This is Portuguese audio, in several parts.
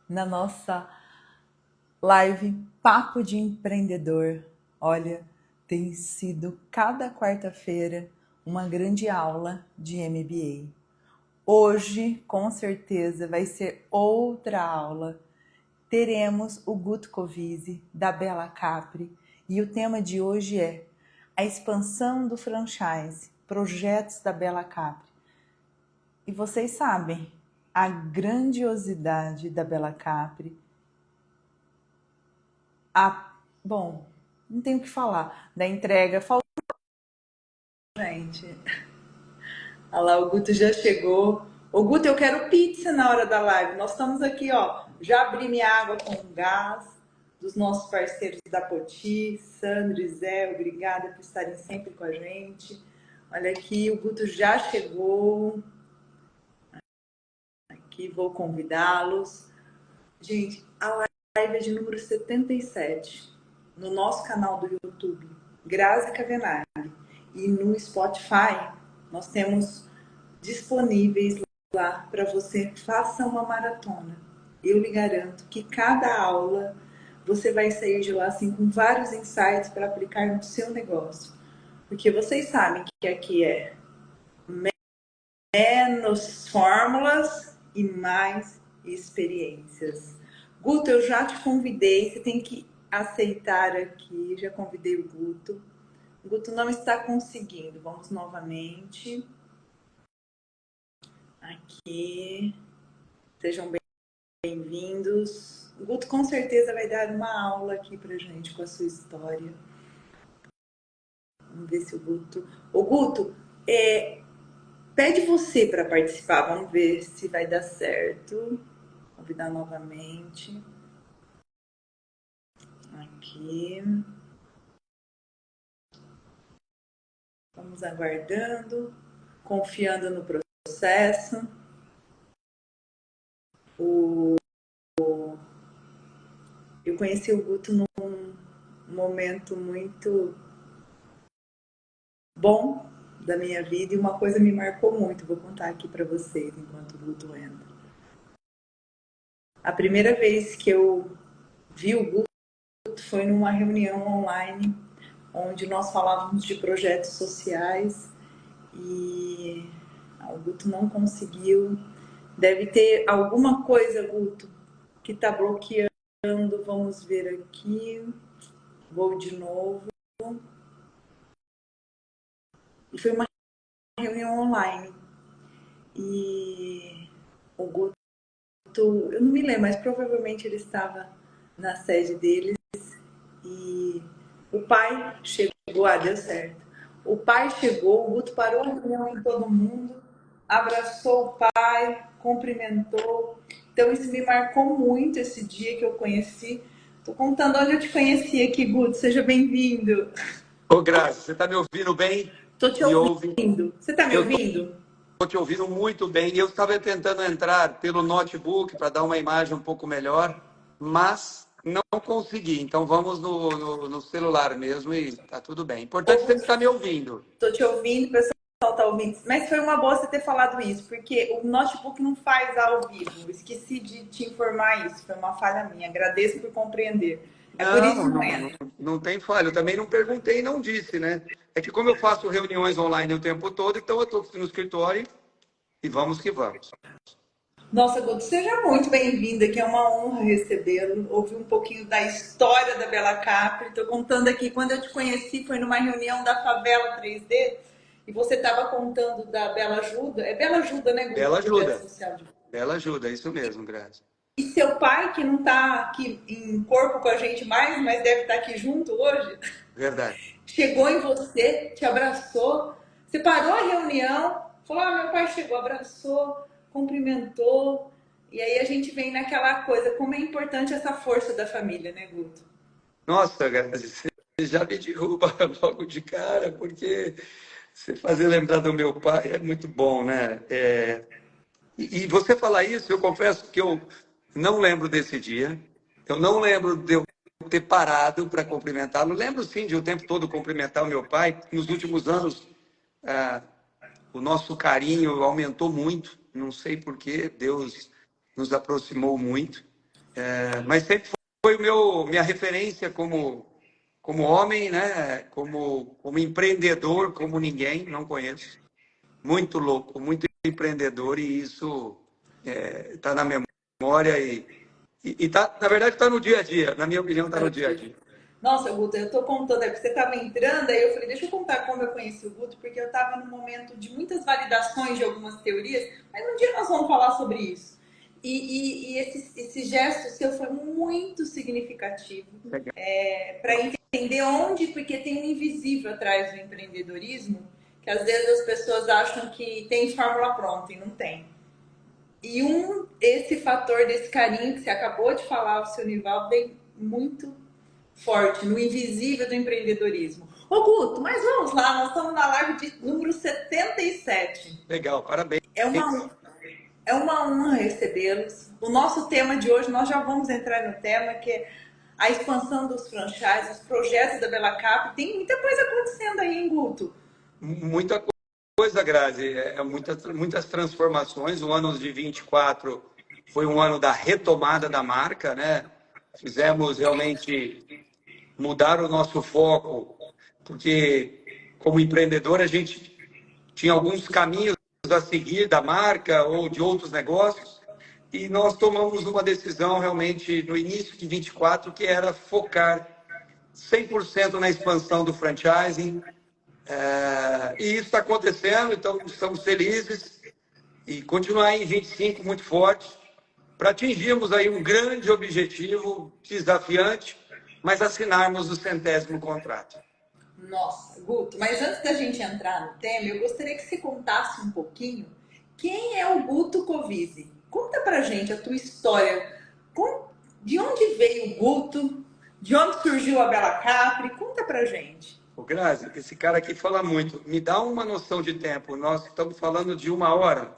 na nossa live Papo de Empreendedor. Olha, tem sido cada quarta-feira uma grande aula de MBA. Hoje, com certeza, vai ser outra aula. Teremos o Guto Covizzi, da Bella Capri, e o tema de hoje é a expansão do franchise, projetos da Bella Capri. E vocês sabem a grandiosidade da Bella Capri. Bom, não tenho o que falar da entrega. Faltou, gente. Olha lá, o Guto já chegou. Ô, Guto, eu quero pizza na hora da live. Nós estamos aqui, ó. Já abri minha água com gás dos nossos parceiros da Poti, Sandro e Zé. Obrigada por estarem sempre com a gente. Olha aqui, o Guto já chegou. Aqui, vou convidá-los. Gente, a live é de número 77 no nosso canal do YouTube, Grazi Cavenaghi. E no Spotify, nós temos disponíveis lá para você faça uma maratona. Eu lhe garanto que cada aula você vai sair de lá assim com vários insights para aplicar no seu negócio. Porque vocês sabem que aqui é menos fórmulas e mais experiências. Guto, eu já te convidei, você tem que aceitar aqui. Já convidei o Guto. O Guto não está conseguindo. Vamos novamente. Aqui. Sejam bem-vindos. O Guto com certeza vai dar uma aula aqui pra gente com a sua história. Vamos ver se o Guto... O Guto, pede você para participar. Vamos ver se vai dar certo. Convidar novamente. Aqui. Vamos aguardando, confiando no processo. Eu conheci o Guto num momento muito bom da minha vida e uma coisa me marcou muito. Vou contar aqui para vocês enquanto o Guto entra. A primeira vez que eu vi o Guto foi numa reunião online onde nós falávamos de projetos sociais e o Guto não conseguiu. Deve ter alguma coisa, Guto, que está bloqueando. Vamos ver aqui. Vou de novo. E foi uma reunião online. E o Guto, eu não me lembro, mas provavelmente ele estava na sede deles. E o pai chegou, deu certo. O pai chegou, o Guto parou a reunião em todo mundo, abraçou o pai, cumprimentou. Então isso me marcou muito esse dia que eu conheci. Tô contando onde eu te conheci aqui, Guto. Seja bem-vindo. Ô, Grazi, você está me ouvindo bem? Tô te ouvindo. Você tá me ouvindo? Estou te ouvindo muito bem. Eu estava tentando entrar pelo notebook para dar uma imagem um pouco melhor, mas não consegui. Então vamos no celular mesmo e tá tudo bem. Importante você estar me ouvindo. Tô te ouvindo, o pessoal tá ouvindo. Mas foi uma boa você ter falado isso, porque o notebook não faz ao vivo. Esqueci de te informar isso. Foi uma falha minha. Agradeço por compreender. Por isso que não entra. Não tem falha. Eu também não perguntei e não disse, né? É que como eu faço reuniões online o tempo todo, então eu estou no escritório e vamos que vamos. Nossa, Guto, seja muito bem-vindo aqui, é uma honra recebê-lo, ouvir um pouquinho da história da Bella Capri. Estou contando aqui, quando eu te conheci foi numa reunião da Favela 3D e você estava contando da Bela Ajuda. É Bela Ajuda, né, Guto? Bela Ajuda. Bela Ajuda, é isso mesmo, Grazi. E seu pai, que não está aqui em corpo com a gente mais, mas deve estar aqui junto hoje. Verdade. Chegou em você, te abraçou, você parou a reunião, falou, meu pai chegou, abraçou, cumprimentou. E aí a gente vem naquela coisa, como é importante essa força da família, né, Guto? Nossa, Grazi, você já me derruba logo de cara, porque você fazer lembrar do meu pai é muito bom, né? E você falar isso, eu confesso que eu não lembro desse dia, eu não lembro de eu ter parado para cumprimentá-lo. Lembro sim de o tempo todo cumprimentar o meu pai. Nos últimos anos, o nosso carinho aumentou muito, não sei por quê, Deus nos aproximou muito. Mas sempre foi minha referência como homem, né? Como empreendedor, como ninguém, não conheço. Muito louco, muito empreendedor, e isso está na memória e tá, na verdade, está no dia a dia. Na minha opinião, está no dia a dia. Nossa, Guto, eu tô contando, é porque você tava entrando, aí eu falei, deixa eu contar como eu conheci o Guto, porque eu tava num momento de muitas validações de algumas teorias, mas um dia nós vamos falar sobre isso. E esse gesto seu foi muito significativo para entender onde, porque tem um invisível atrás do empreendedorismo, que às vezes as pessoas acham que tem fórmula pronta e não tem. E esse fator desse carinho que você acabou de falar, o seu Nivaldo, vem muito forte no invisível do empreendedorismo. Ô Guto, mas vamos lá, nós estamos na live de número 77. Legal, parabéns. É uma honra recebê-los. O nosso tema de hoje, nós já vamos entrar no tema, que é a expansão dos franchises, os projetos da Belacap. Tem muita coisa acontecendo aí, hein, Guto? Muita coisa, Grazi. Muitas transformações. O ano de 24 foi um ano da retomada da marca, né? Fizemos realmente mudar o nosso foco, porque como empreendedor a gente tinha alguns caminhos a seguir da marca ou de outros negócios, e nós tomamos uma decisão realmente no início de 24, que era focar 100% na expansão do franchising, e isso está acontecendo, então estamos felizes, e continuar em 25 muito forte, para atingirmos aí um grande objetivo, desafiante, mas assinarmos o 100º contrato. Nossa, Guto, mas antes da gente entrar no tema, eu gostaria que você contasse um pouquinho quem é o Guto Covizzi. Conta pra gente a tua história. De onde veio o Guto? De onde surgiu a Bela Capri? Conta pra gente. O Grazi, esse cara aqui fala muito. Me dá uma noção de tempo. Nós estamos falando de 1 hora.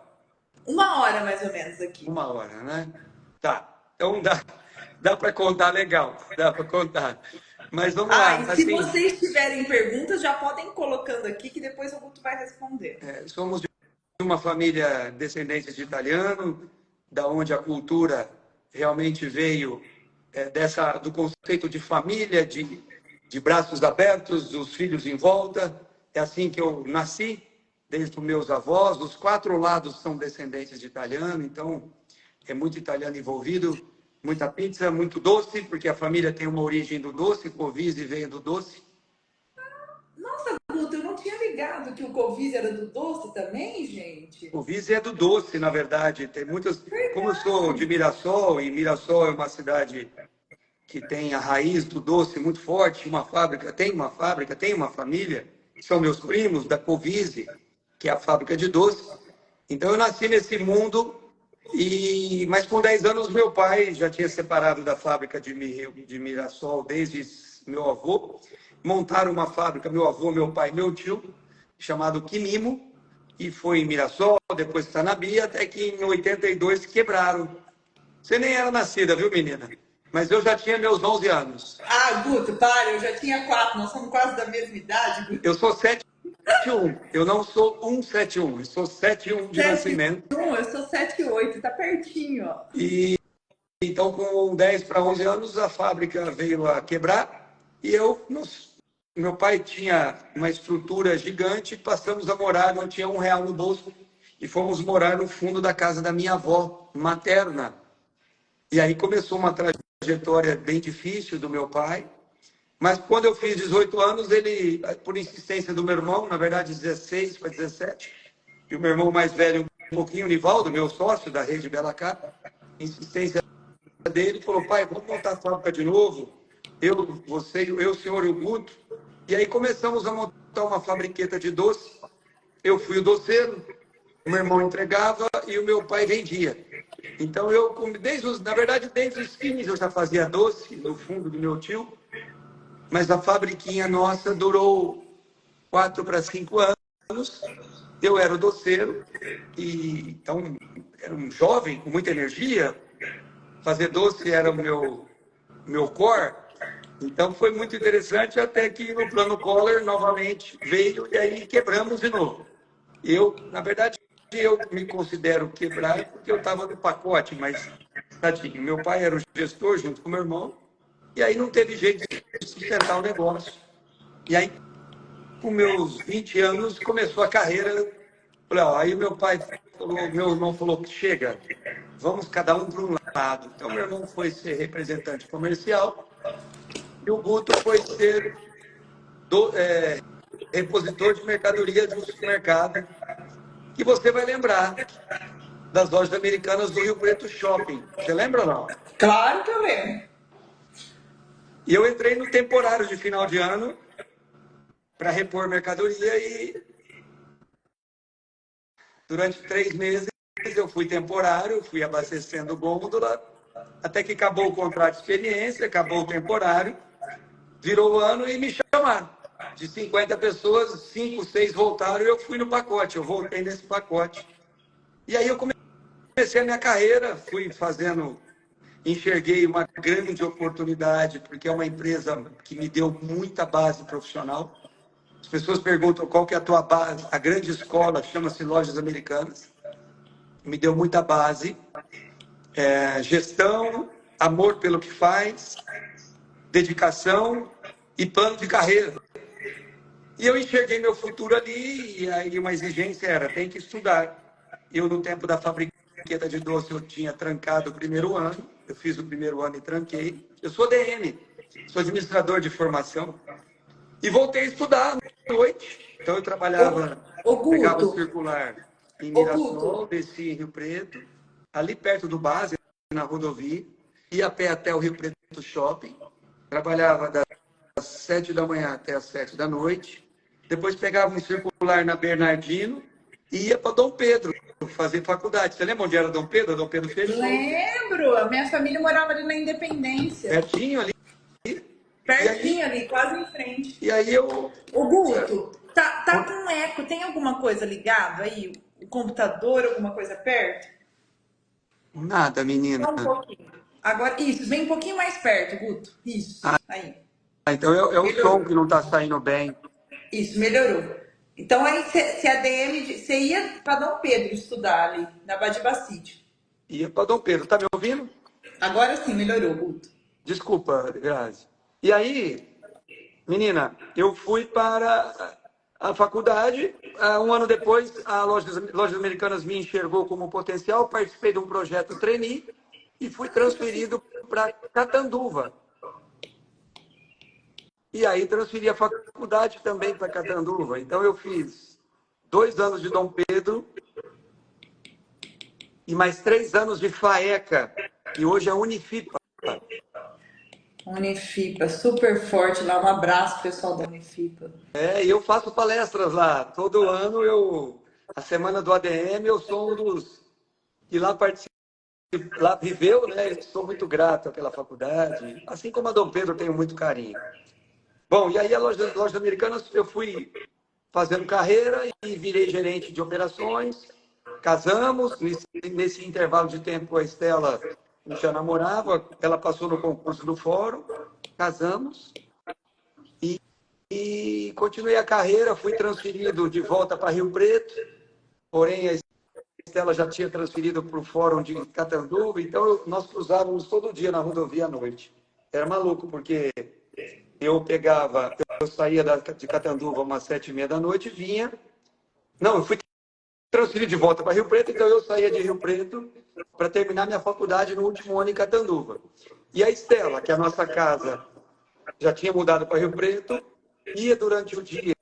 1 hora, mais ou menos, aqui. 1 hora, né? Tá. Então dá para contar legal. Dá para contar. Mas vamos lá. E se vocês tiverem perguntas, já podem ir colocando aqui, que depois o Guto vai responder. Somos de uma família descendente de italiano, da onde a cultura realmente veio do conceito de família, de braços abertos, os filhos em volta. É assim que eu nasci, desde os meus avós. Os 4 lados são descendentes de italiano, então é muito italiano envolvido. Muita pizza, muito doce, porque a família tem uma origem do doce. Covizzi veio do doce. Nossa, Guto, eu não tinha ligado que o Covizzi era do doce também, gente. Covizzi é do doce, na verdade. Tem muitas. Como eu sou de Mirassol, e Mirassol é uma cidade que tem a raiz do doce muito forte, tem uma família, que são meus primos, da Covizzi, que é a fábrica de doce. Então eu nasci nesse mundo, mas com 10 anos meu pai já tinha separado da fábrica de Mirassol desde meu avô. Montaram uma fábrica, meu avô, meu pai, meu tio, chamado Quimimo, e foi em Mirassol, depois Sanabia, até que em 82 quebraram. Você nem era nascida, viu, menina? Mas eu já tinha meus 11 anos. Guto, para, eu já tinha 4, nós somos quase da mesma idade, Guto. Eu sou 7'1", eu não sou 171, eu sou 7'1" de nascimento. Eu sou 7'8", tá pertinho, ó. Então, com 10 para 11 anos, a fábrica veio a quebrar, e meu pai tinha uma estrutura gigante, passamos a morar, não tinha R$1 no bolso, e fomos morar no fundo da casa da minha avó materna. E aí começou uma trajetória bem difícil do meu pai, mas quando eu fiz 18 anos, ele, por insistência do meu irmão, na verdade 16 para 17, e o meu irmão mais velho um pouquinho, o Nivaldo, meu sócio da rede Belacap, insistência dele, falou: pai, vamos montar a fábrica de novo, você, o senhor e o Guto. E aí começamos a montar uma fabriqueta de doce. Eu fui o doceiro, o meu irmão entregava e o meu pai vendia. Então, desde os 15 eu já fazia doce no fundo do meu tio, mas a fabriquinha nossa durou 4 para 5 anos. Eu era o doceiro, e então era um jovem com muita energia. Fazer doce era o meu core. Então foi muito interessante, até que no plano Collor novamente veio, e aí quebramos de novo. Na verdade, eu me considero quebrar porque eu estava no pacote, mas tadinho. Meu pai era o gestor junto com meu irmão, e aí não teve jeito de sustentar o negócio. E aí, com meus 20 anos, começou a carreira. Falei, ó, aí meu pai falou, meu irmão falou, chega, vamos cada um para um lado. Então, meu irmão foi ser representante comercial e o Guto foi ser repositor de mercadoria de um supermercado, que você vai lembrar das lojas americanas do Rio Preto Shopping. Você lembra ou não? Claro que eu lembro. E eu entrei no temporário de final de ano para repor mercadoria e durante 3 meses eu fui temporário, fui abastecendo gôndola, até que acabou o contrato de experiência, acabou o temporário, virou o ano e me chamaram. De 50 pessoas, 5, 6 voltaram e eu fui no pacote, eu voltei nesse pacote. E aí eu comecei a minha carreira, fui fazendo, enxerguei uma grande oportunidade, porque é uma empresa que me deu muita base profissional. As pessoas perguntam qual que é a tua base. A grande escola chama-se Lojas Americanas. Me deu muita base. Gestão, amor pelo que faz, dedicação e plano de carreira. E eu enxerguei meu futuro ali, e aí uma exigência era, tem que estudar. Eu, no tempo da fabriqueta de doce, eu tinha trancado o primeiro ano. Eu fiz o primeiro ano e tranquei. Eu sou DM, sou administrador de formação. E voltei a estudar à noite. Então, eu trabalhava, Ô pegava o Guto, circular em ô Mirassol, Guto, descia em Rio Preto, ali perto do base, na rodovia, ia a pé até o Rio Preto Shopping, trabalhava das 7 da manhã até as 7 da noite, depois pegava um circular na Bernardino e ia para Dom Pedro fazer faculdade. Você lembra onde era Dom Pedro? Dom Pedro fechou, lembro, a minha família morava ali na Independência, pertinho ali. E pertinho aí, ali, quase em frente. e aí eu... Ô Guto, tá com eco, tem alguma coisa ligado aí? O computador, alguma coisa perto? Nada, menina. Só um pouquinho. Agora, isso, vem um pouquinho mais perto, Guto. Isso, aí. Então é o som Melhorou. que não está saindo bem. Isso, melhorou. Então aí você ADM, você ia para Dom Pedro estudar ali, na Badibacite. Ia para Dom Pedro. Tá me ouvindo? Agora sim, melhorou, Guto. Desculpa, Grazi. E aí, menina, eu fui para a faculdade. 1 ano depois, a Lojas Americanas me enxergou como potencial. Participei de um projeto trainee e fui transferido para Catanduva. E aí transferi a faculdade também para Catanduva. Então eu fiz 2 anos de Dom Pedro e mais 3 anos de FAECA, que hoje é Unifipa. Unifipa, super forte lá. Um abraço, pessoal da Unifipa. E eu faço palestras lá. Todo ano a semana do ADM, eu sou um dos que lá participa, lá viveu, né? Eu sou muito grato pela faculdade. Assim como a Dom Pedro, eu tenho muito carinho. Bom, e aí a Lojas Americanas, eu fui fazendo carreira e virei gerente de operações. Casamos, nesse intervalo de tempo a Estela já namorava, ela passou no concurso do fórum, casamos e continuei a carreira, fui transferido de volta para Rio Preto, porém a Estela já tinha transferido para o fórum de Catanduva, então nós cruzávamos todo dia na rodovia à noite. Era maluco, porque eu saía de Catanduva umas 7h30 da noite e vinha. Não, eu fui transferido de volta para Rio Preto, então eu saía de Rio Preto para terminar minha faculdade no último ano em Catanduva. E a Estela, que é a nossa casa já tinha mudado para Rio Preto, ia durante o dia.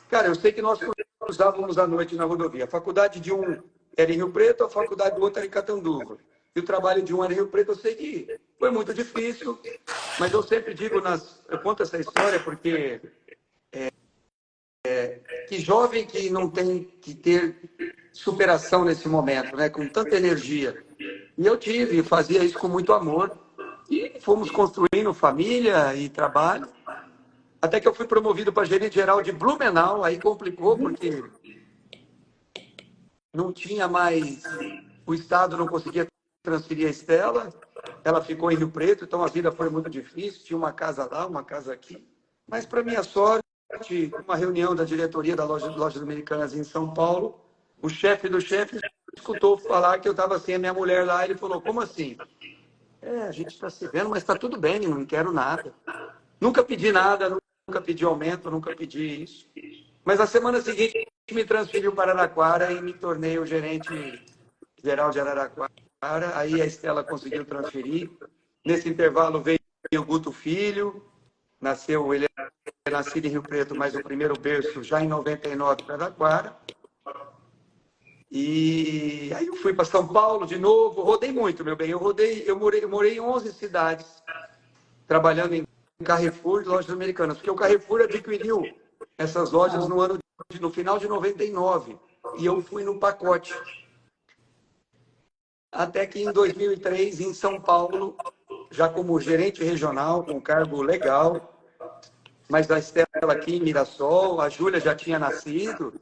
Cara, eu sei que nós cruzávamos à noite na rodovia. A faculdade de um era em Rio Preto, a faculdade do outro era em Catanduva. E o trabalho de um era em Rio Preto, eu sei que foi muito difícil, mas eu sempre digo, eu conto essa história porque que jovem que não tem que ter superação nesse momento, né? Com tanta energia. E eu fazia isso com muito amor. E fomos construindo família e trabalho. Até que eu fui promovido para gerente geral de Blumenau, aí complicou, porque não tinha mais, o Estado não conseguia transferir a Estela, ela ficou em Rio Preto, então a vida foi muito difícil, tinha uma casa lá, uma casa aqui. Mas, para minha sorte, uma reunião da diretoria da Lojas Americanas em São Paulo, o chefe dos chefes escutou falar que eu estava sem a minha mulher lá, ele falou, como assim? A gente está se vendo, mas está tudo bem, não quero nada. Nunca pedi nada, nunca pedi aumento, nunca pedi isso. Mas na semana seguinte me transferiu para Araraquara e me tornei o gerente geral de Araraquara. Aí a Estela conseguiu transferir. Nesse intervalo veio o Guto Filho, ele é nascido em Rio Preto, mas o primeiro berço já em 99 para Araraquara. E aí eu fui para São Paulo de novo, rodei muito, meu bem. Eu morei em 11 cidades, trabalhando em Carrefour e lojas americanas, porque o Carrefour adquiriu essas lojas no final de 99, e eu fui no pacote. Até que em 2003, em São Paulo, já como gerente regional, com cargo legal, mas a Estela aqui em Mirassol, a Júlia já tinha nascido,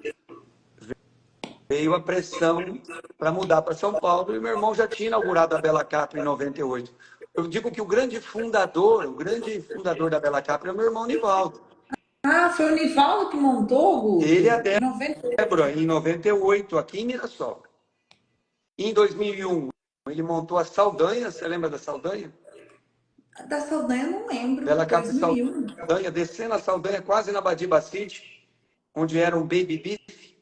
veio a pressão para mudar para São Paulo, e meu irmão já tinha inaugurado a Bela Capri em 98. Eu digo que o grande fundador da Bela Capri é o meu irmão Nivaldo. Ah, foi o Nivaldo que montou, Guto? Ele e a Em 98. Débora, em 98, aqui em Mirassol. Em 2001, ele montou a Saldanha, você lembra da Saldanha? Da Saldanha eu não lembro. Bela Capri 2001. Saldanha, descendo a Saldanha quase na Badiba City, onde era um baby beef.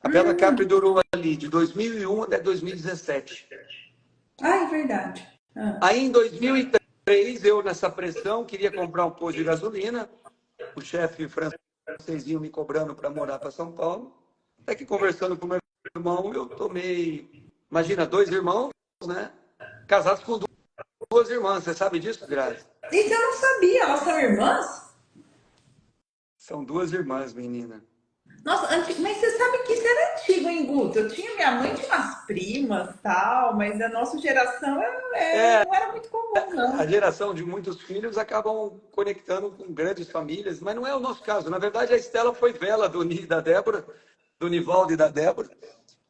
A Bela Capri durou ali de 2001 até 2017. Ah, é verdade. Aí em 2003, eu nessa pressão, queria comprar um posto de gasolina. O chefe francesinho me cobrando para morar para São Paulo. Até que conversando com meu irmão, eu tomei... Imagina, 2 irmãos, né? Casados com 2 irmãs. Você sabe disso, Grazi? Isso eu não sabia. Elas são irmãs? São 2 irmãs, menina. Nossa, mas você sabe que isso era antigo, hein, Guto? Minha mãe tinha umas primas tal, mas a nossa geração não era muito comum, não. A geração de muitos filhos acabam conectando com grandes famílias, mas não é o nosso caso. Na verdade, a Estela foi vela da Débora, do Nivaldo e da Débora,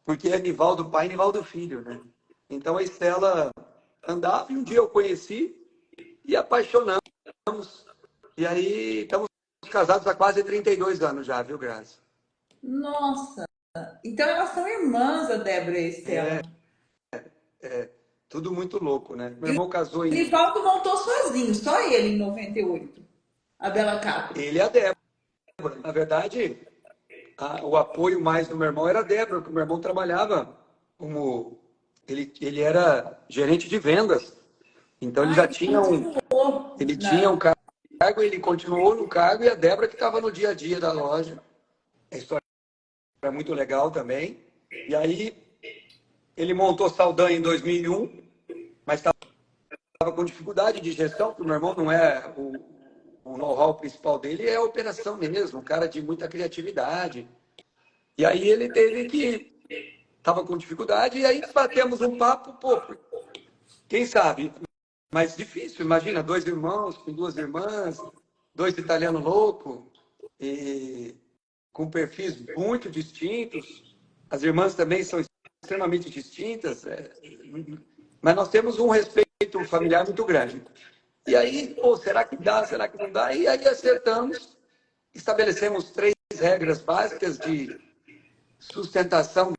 porque é Nivaldo pai e Nivaldo filho, né? Então a Estela andava e um dia eu conheci e apaixonamos. E aí estamos casados há quase 32 anos já, viu, Grazi? Nossa. Então elas são irmãs, a Débora e a Estela. Tudo muito louco, né? Meu E o irmão casou em... Nivaldo montou sozinho, só ele em 98. A Bela Capri. Ele e a Débora. Na verdade, o apoio mais do meu irmão era a Débora, porque o meu irmão trabalhava como... Ele era gerente de vendas. Então ele já tinha ele tinha um cargo, ele continuou no cargo, e a Débora que estava no dia a dia da loja. A história é muito legal também. E aí ele montou Saldanha em 2001, mas estava com dificuldade de gestão, porque o meu irmão não é o know-how principal dele, é a operação mesmo, um cara de muita criatividade. E aí ele teve que... Estava com dificuldade, e aí batemos um papo, pô, quem sabe? Mas difícil, imagina, 2 irmãos com 2 irmãs, 2 italianos loucos, e com perfis muito distintos. As irmãs também são extremamente distintas, mas nós temos um respeito familiar muito grande. E aí, pô, será que dá, será que não dá? E aí acertamos, estabelecemos 3 regras básicas de sustentação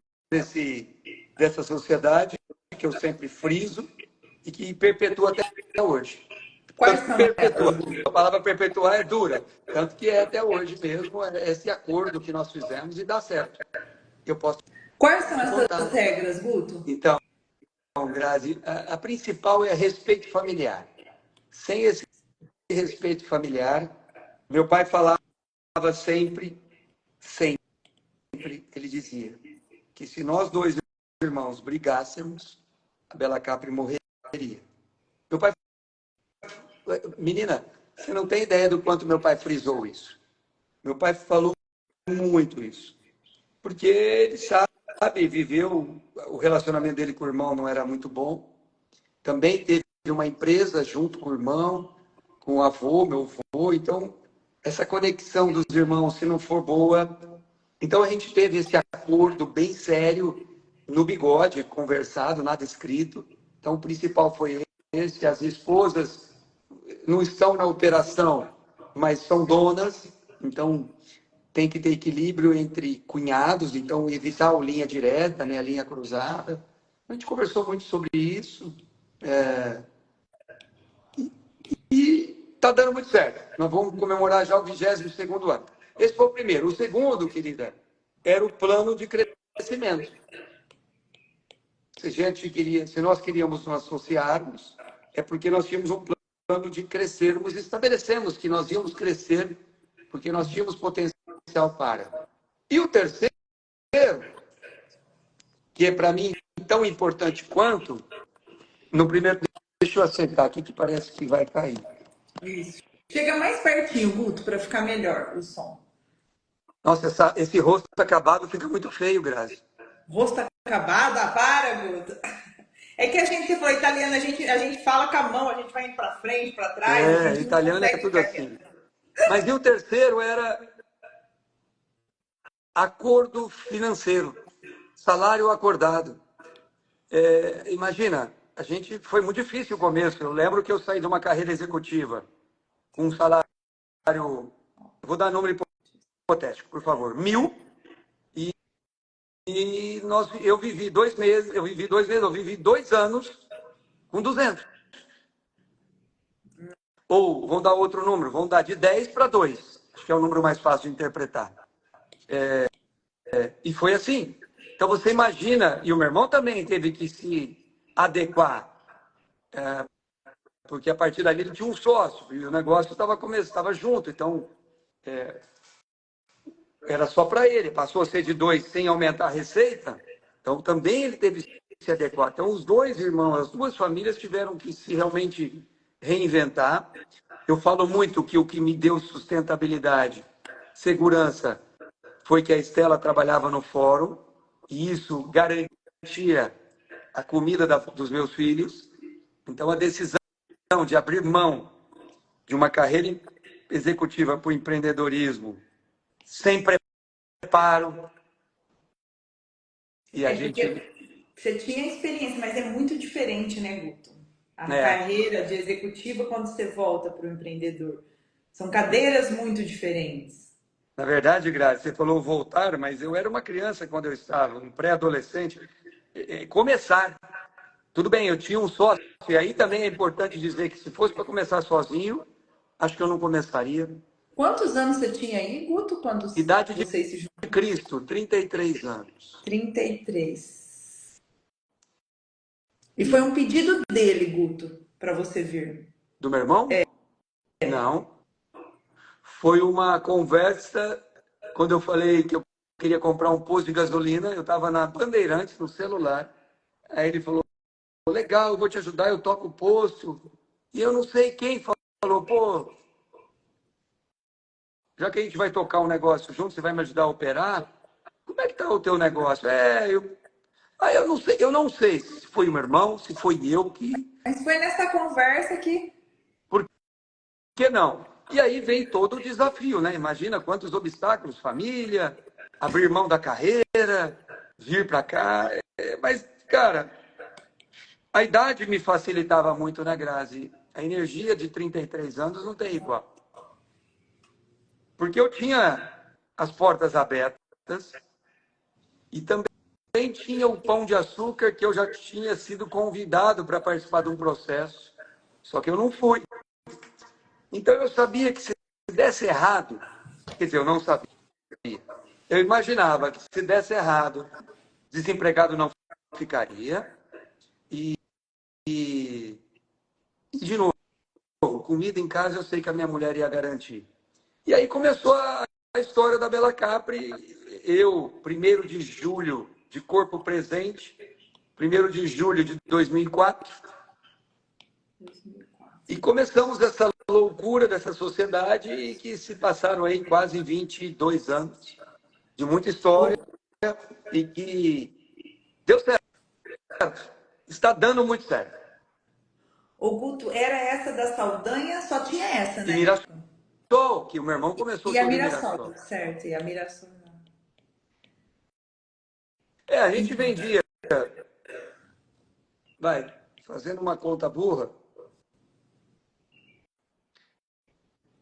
dessa sociedade, que eu sempre friso, e que perpetua até hoje. Quais são Perpetua. A palavra perpetuar é dura, tanto que é até hoje mesmo esse acordo que nós fizemos e dá certo. Eu posso Quais são contar. essas regras, Guto? Então, Grazi, a principal é respeito familiar. Sem esse respeito familiar, meu pai falava sempre, ele dizia que se nós 2 irmãos brigássemos, a Bela Capri morreria. Meu pai... Menina, você não tem ideia do quanto meu pai frisou isso. Meu pai falou muito isso. Porque ele sabe, viveu... O relacionamento dele com o irmão não era muito bom. Também teve uma empresa junto com o irmão, com o avô, meu avô. Então, essa conexão dos irmãos, se não for boa... Então, a gente teve esse acordo bem sério, no bigode, conversado, nada escrito. Então, o principal foi esse. As esposas não estão na operação, mas são donas. Então, tem que ter equilíbrio entre cunhados, então evitar a linha direta, né, a linha cruzada. A gente conversou muito sobre isso. E está dando muito certo. Nós vamos comemorar já o 22º ano. Esse foi o primeiro. O segundo, querida, era o plano de crescimento. Se nós queríamos nos associarmos, é porque nós tínhamos um plano de crescermos, estabelecemos que nós íamos crescer, porque nós tínhamos potencial para. E o terceiro, que é para mim tão importante quanto, no primeiro, deixa eu assentar aqui que parece que vai cair. Isso. Chega mais pertinho, Guto, para ficar melhor o som. Nossa, esse rosto acabado fica muito feio, Grazi. Rosto acabado? Ah, para, Guto. É que a gente, se for italiano, a gente fala com a mão, a gente vai indo para frente, para trás, a gente não Italiano é consegue tudo ficar assim. quieto. Mas e o terceiro era acordo financeiro, salário acordado. Imagina, foi muito difícil o começo. Eu lembro que eu saí de uma carreira executiva com um salário, vou dar número hipotético, por favor, 1.000, eu vivi 2 anos com 200. Ou, vão dar outro número, vão dar de 10 para 2. Acho que é o número mais fácil de interpretar. E foi assim. Então, você imagina, e o meu irmão também teve que se adequar, porque a partir dali ele tinha um sócio, e o negócio estava junto, então era só para ele. Passou a ser de 2 sem aumentar a receita, então também ele teve que se adequar. Então, os dois irmãos, as duas famílias tiveram que se realmente reinventar. Eu falo muito que o que me deu sustentabilidade, segurança, foi que a Estela trabalhava no fórum, e isso garantia a comida dos meus filhos. Então, a decisão de abrir mão de uma carreira executiva para o empreendedorismo, sem preparo, e a gente... Porque você tinha experiência, mas é muito diferente, né, Guto? A É, carreira de executiva quando você volta para o empreendedor. São cadeiras muito diferentes. na verdade, Grazi, você falou voltar, mas eu era uma criança quando eu estava, um pré-adolescente. Começar. Tudo bem, eu tinha um sócio, e aí também é importante dizer que se fosse para começar sozinho, acho que eu não começaria. Quantos anos você tinha aí, Guto, quando Idade de vocês se juntaram? Cristo, 33 anos. 33. E foi um pedido dele, Guto, para você vir. Do meu irmão? Não. Foi uma conversa, quando eu falei que eu queria comprar um posto de gasolina, eu estava na Bandeirantes, no celular. Aí ele falou, legal, eu vou te ajudar, eu toco o posto. E eu não sei quem falou, pô, já que a gente vai tocar um negócio junto, você vai me ajudar a operar? Como é que tá o teu negócio? Eu não sei se foi o meu irmão, se foi eu que... Mas foi nessa conversa que... Por que não? E aí veio todo o desafio, né? Imagina quantos obstáculos, família, abrir mão da carreira, vir para cá. Mas, cara, a idade me facilitava muito, né, Grazi? A energia de 33 anos não tem igual. Porque eu tinha as portas abertas e também tinha o Pão de Açúcar, que eu já tinha sido convidado para participar de um processo, só que eu não fui. Então eu sabia que se desse errado, quer dizer, eu não sabia. Eu imaginava que se desse errado, desempregado não ficaria. E de novo, comida em casa eu sei que a minha mulher ia garantir. E aí começou a história da Bela Capri. Eu, 1º de julho, de corpo presente, 1º de julho de 2004. E começamos essa loucura dessa sociedade e que se passaram aí quase 22 anos de muita história e que deu certo. Está dando muito certo. O Guto, era essa da Saldanha, só tinha essa, E né? Mirassol, que o meu irmão começou E a tudo em Mirassol, Mirassol. certo? E a Mirassol não. A gente vendia, fazendo uma conta burra,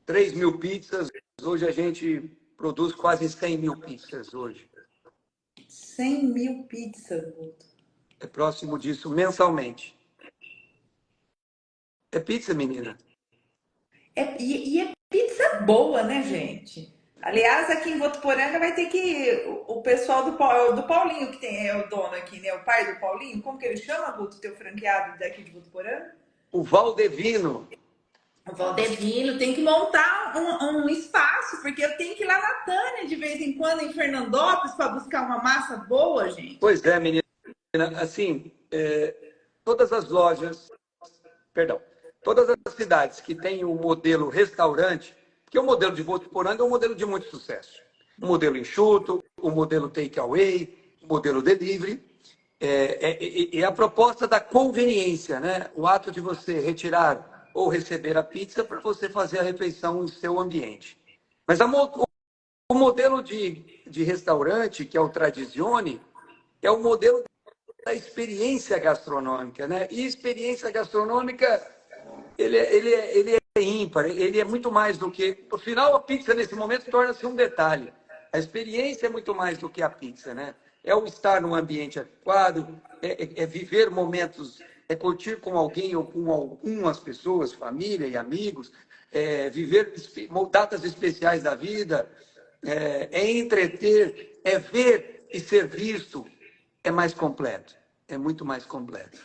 3.000 pizzas. Hoje a gente produz quase 100 mil pizzas hoje. 100 mil pizzas, Guto. É próximo disso mensalmente. É pizza, menina? E é pizza boa, né, gente? Aliás, aqui em Votuporanga vai ter que. O pessoal do Paulinho, que tem, é o dono aqui, né? O pai do Paulinho, como que ele chama, Guto, teu franqueado daqui de Votuporanga? O Valdevino. O Valdevino tem que montar um espaço, porque eu tenho que ir lá na Tânia de vez em quando, em Fernandópolis, para buscar uma massa boa, gente. Pois é, menina. Assim, todas as lojas, perdão, todas as cidades que têm o modelo restaurante, porque o modelo de Votuporanga é um modelo de muito sucesso. O modelo enxuto, o modelo takeaway, o modelo delivery. É a proposta da conveniência, né? O ato de você retirar ou receber a pizza para você fazer a refeição em seu ambiente. Mas o modelo de restaurante, que é o Tradizione, é o modelo da experiência gastronômica, né? E experiência gastronômica, ele é ímpar, ele é muito mais do que... No final, a pizza, nesse momento, torna-se um detalhe. A experiência é muito mais do que a pizza, né? É o estar num ambiente adequado, é viver momentos, é curtir com alguém ou com algumas pessoas, família e amigos, viver datas especiais da vida, é entreter, é ver e ser visto, é mais completo, é muito mais completo.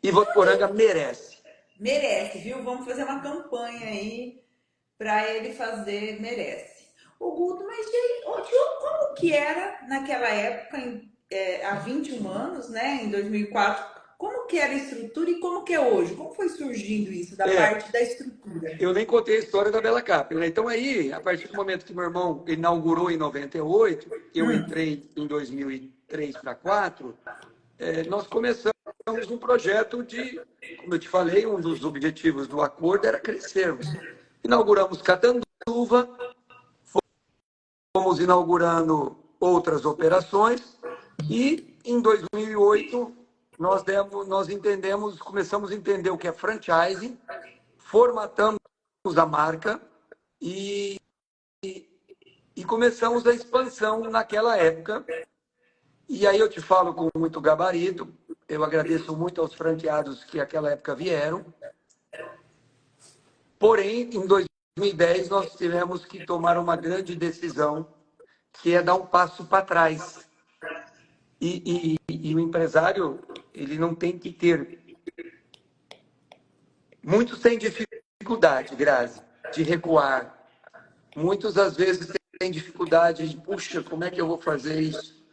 E Votuporanga merece. Merece, viu? Vamos fazer uma campanha aí para ele fazer, merece. O Guto, mas e aí, ô, tio, como que era naquela época, há 21 anos, né, em 2004, como que era a estrutura e como que é hoje? Como foi surgindo isso, da É, parte da estrutura? eu nem contei a história da Bela Cap, né? Então aí, a partir do momento que meu irmão inaugurou em 98, eu entrei em 2003 para 2004, nós começamos um projeto de, como eu te falei, um dos objetivos do acordo era crescermos. Inauguramos Catanduva, fomos inaugurando outras operações e em 2008 nós entendemos, começamos a entender o que é franchising, formatamos a marca e, e começamos a expansão naquela época. E aí eu te falo com muito gabarito, eu agradeço muito aos franqueados que naquela época vieram. Porém, em 2010, nós tivemos que tomar uma grande decisão, que é dar um passo para trás. E o empresário, ele não tem que ter... Muitos têm dificuldade, Grazi, de recuar. Muitos, às vezes, têm dificuldade de, puxa, como é que eu vou fazer isso?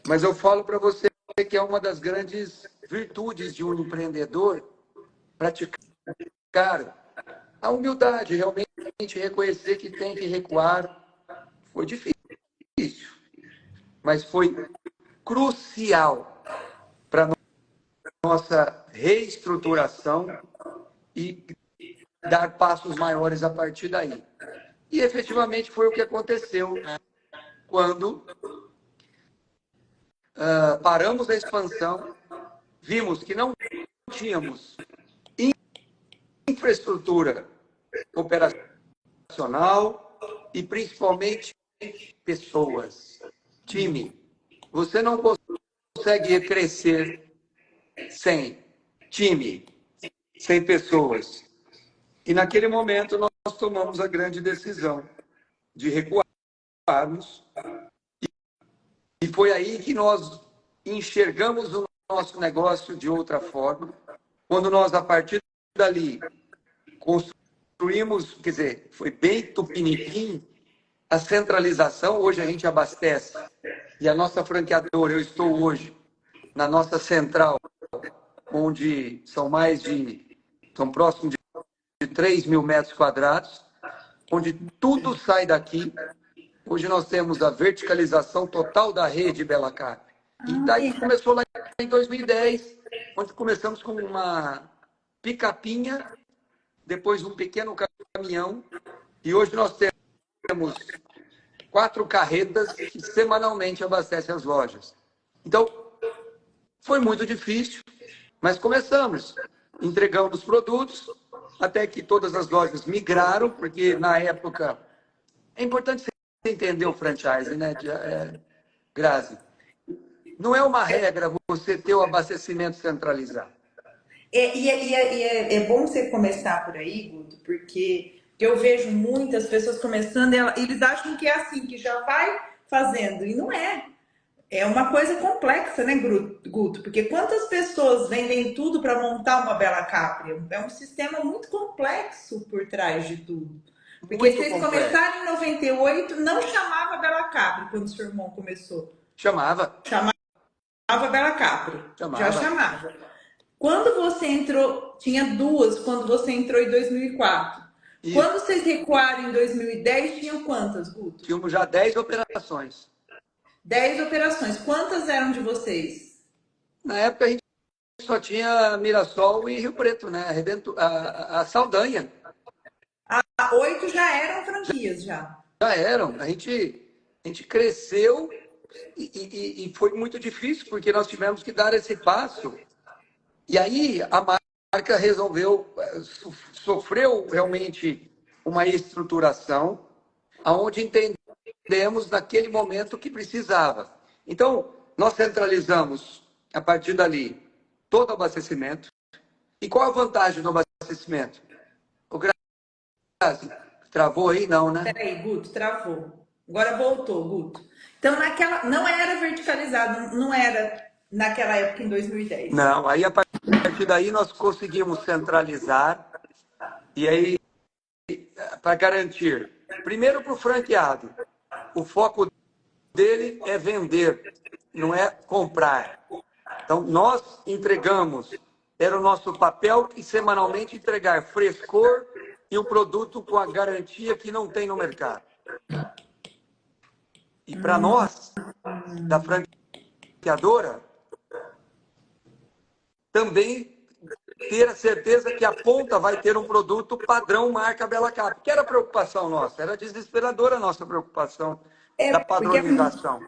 Mas eu falo para você que é uma das grandes virtudes de um empreendedor praticar a humildade, realmente reconhecer que tem que recuar. Foi difícil, mas foi crucial para a nossa reestruturação e dar passos maiores a partir daí. E efetivamente foi o que aconteceu quando paramos a expansão, vimos que não tínhamos infraestrutura operacional e principalmente pessoas, time. Você não consegue crescer sem time, sem pessoas. E naquele momento nós tomamos a grande decisão de recuarmos. E foi aí que nós enxergamos o nosso negócio de outra forma. Quando nós, a partir dali, construímos, quer dizer, foi bem tupiniquim, a centralização. Hoje a gente abastece. E a nossa franqueadora, eu estou hoje na nossa central, onde são próximos de 3 mil metros quadrados, onde tudo sai daqui. Hoje nós temos a verticalização total da rede Bela Cap. E daí começou lá em 2010, onde começamos com uma picapinha, depois um pequeno caminhão, e hoje nós temos 4 carretas que semanalmente abastecem as lojas. Então, foi muito difícil, mas começamos. Entregamos os produtos, até que todas as lojas migraram, porque na época... É importante entender o franchise, né, Grazi? Não é uma regra você ter o abastecimento centralizado. É bom você começar por aí, Guto, porque eu vejo muitas pessoas começando, eles acham que é assim, que já vai fazendo, e não é. É uma coisa complexa, né, Guto? Porque quantas pessoas vendem tudo para montar uma Bela Capri? É um sistema muito complexo por trás de tudo. Porque Muito vocês complexo. começaram em 98, não chamava Bela Capri quando o seu irmão começou. Chamava, Chamava Bela Capri, já chamava. chamava. Quando você entrou, tinha duas quando você entrou em 2004. Isso. Quando vocês recuaram em 2010, tinham quantas, Guto? Tínhamos já 10 operações. 10 operações. Quantas eram de vocês? Na época a gente só tinha Mirassol e Rio Preto, né? A Saldanha. Ah, 8 já eram franquias já. Já eram. A gente cresceu e foi muito difícil, porque nós tivemos que dar esse passo. E aí a marca resolveu, sofreu realmente uma estruturação, aonde entendemos naquele momento que precisava. Então, nós centralizamos, a partir dali, todo o abastecimento. E qual a vantagem do abastecimento? O Grazi, travou aí? Não, né? Peraí, Guto, travou. Agora voltou, Guto. Então, naquela, não era verticalizado, não era naquela época em 2010. Não, aí a partir daí nós conseguimos centralizar e aí para garantir, primeiro para o franqueado, o foco dele é vender, não é comprar. Então nós entregamos, era o nosso papel e semanalmente entregar frescor e o produto com a garantia que não tem no mercado. E para nós, da franqueadora, também ter a certeza que a ponta vai ter um produto padrão marca Bela Cap, que era a preocupação nossa, era desesperadora a nossa preocupação da Porque padronização.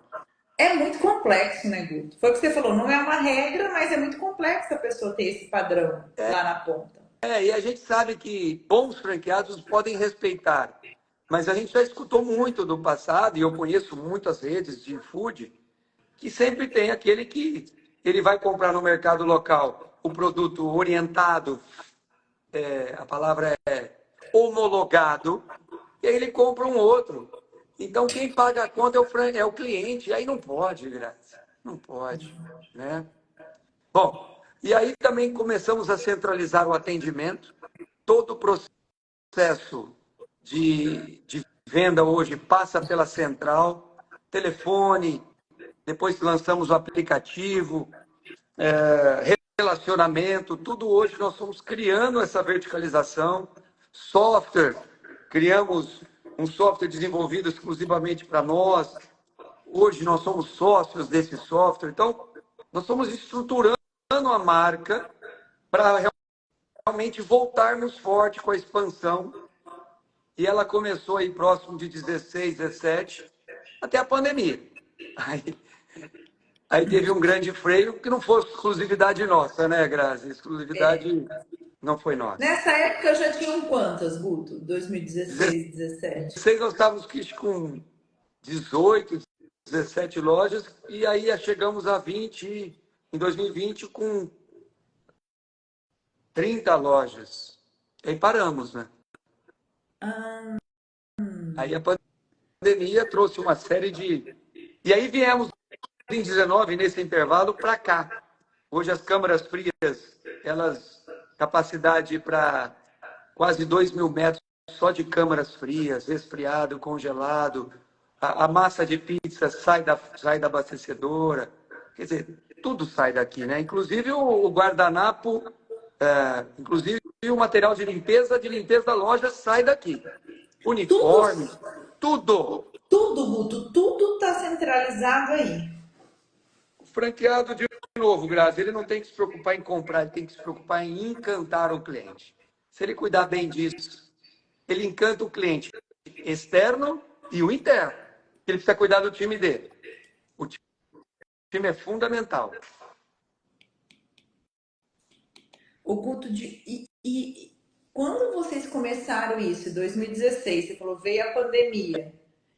é muito complexo, né, Guto? Foi o que você falou, não é uma regra, mas é muito complexo a pessoa ter esse padrão lá na ponta. E a gente sabe que bons franqueados podem respeitar, mas a gente já escutou muito do passado, e eu conheço muitas redes de food, que sempre tem aquele que ele vai comprar no mercado local o produto orientado, a palavra é homologado, e aí ele compra um outro. Então, quem paga a conta é o cliente, e aí não pode, Graça, não pode, né? Bom, e aí também começamos a centralizar o atendimento, todo o processo de venda hoje passa pela central, telefone, depois lançamos o aplicativo, relacionamento, tudo hoje nós estamos criando essa verticalização, software, criamos um software desenvolvido exclusivamente para nós, hoje nós somos sócios desse software, então nós estamos estruturando a marca para realmente voltarmos forte com a expansão, e ela começou aí próximo de 16, 17, até a pandemia. Aí teve um grande freio, que não foi exclusividade nossa, né, Grazi? Exclusividade não foi nossa. Nessa época já tinham quantas, Guto? 2016, 17? 16 nós estávamos com 18, 17 lojas, e aí chegamos a 20, em 2020, com 30 lojas. E aí paramos, né? Aí a pandemia trouxe uma série de... E aí viemos em 19, nesse intervalo, para cá. Hoje as câmaras frias, elas capacidade para quase 2.000 metros só de câmaras frias, resfriado, congelado. A massa de pizza sai da abastecedora. Quer dizer, tudo sai daqui, né? Inclusive o guardanapo, inclusive o material de limpeza da loja sai daqui. Tudo, Uniforme, tudo. tudo, Guto, tudo está centralizado aí. O franqueado, de novo, Grazi, ele não tem que se preocupar em comprar, ele tem que se preocupar em encantar o cliente. Se ele cuidar bem disso, ele encanta o cliente externo e o interno. Ele precisa cuidar do time dele. O time é fundamental. O Guto, quando vocês começaram isso, 2016, você falou, veio a pandemia.